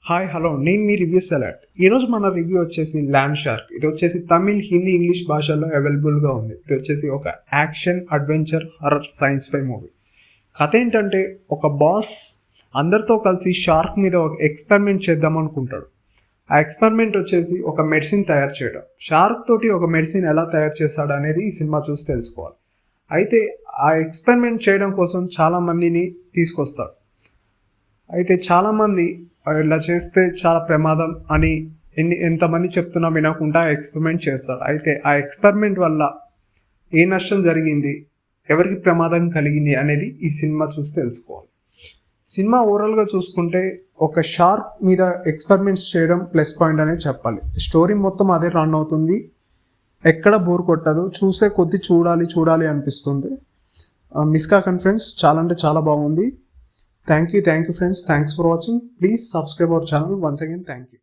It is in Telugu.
హాయ్ హలో నేను మీ రివ్యూ సెలెక్ట్. ఈరోజు మన రివ్యూ వచ్చేసి ల్యాండ్ షార్క్. ఇది వచ్చేసి తమిళ్, హిందీ, ఇంగ్లీష్ భాషల్లో అవైలబుల్గా ఉంది. ఇది వచ్చేసి ఒక యాక్షన్, అడ్వెంచర్, హర్రర్, సైన్స్ ఫై మూవీ. కథ ఏంటంటే ఒక బాస్ అందరితో కలిసి షార్క్ మీద ఒక ఎక్స్పెరిమెంట్ చేద్దాం అనుకుంటాడు. ఆ ఎక్స్పెరిమెంట్ వచ్చేసి ఒక మెడిసిన్ తయారు చేయడం. షార్క్ తోటి ఒక మెడిసిన్ ఎలా తయారు చేస్తాడు అనేది ఈ సినిమా చూసి తెలుసుకోవాలి. అయితే ఆ ఎక్స్పెరిమెంట్ చేయడం కోసం చాలామందిని తీసుకొస్తాడు. అయితే చాలామంది ఇలా చేస్తే చాలా ప్రమాదం అని ఎంతమంది చెప్తున్నా వినకుండా ఎక్స్పెరిమెంట్ చేస్తారు. అయితే ఆ ఎక్స్పెరిమెంట్ వల్ల ఏ నష్టం జరిగింది, ఎవరికి ప్రమాదం కలిగింది అనేది ఈ సినిమా చూసి తెలుసుకోవాలి. సినిమా ఓవరాల్గా చూసుకుంటే ఒక షార్క్ మీద ఎక్స్పెరిమెంట్స్ చేయడం ప్లస్ పాయింట్ అనేది చెప్పాలి. స్టోరీ మొత్తం అదే రన్ అవుతుంది, ఎక్కడ బోర్ కొట్టదు, చూసే కొద్ది చూడాలి అనిపిస్తుంది. మిస్ కాకండి ఫ్రెండ్స్, చాలా అంటే చాలా బాగుంది. Thank you friends. Thanks for watching. Please subscribe our channel. Once again, thank you.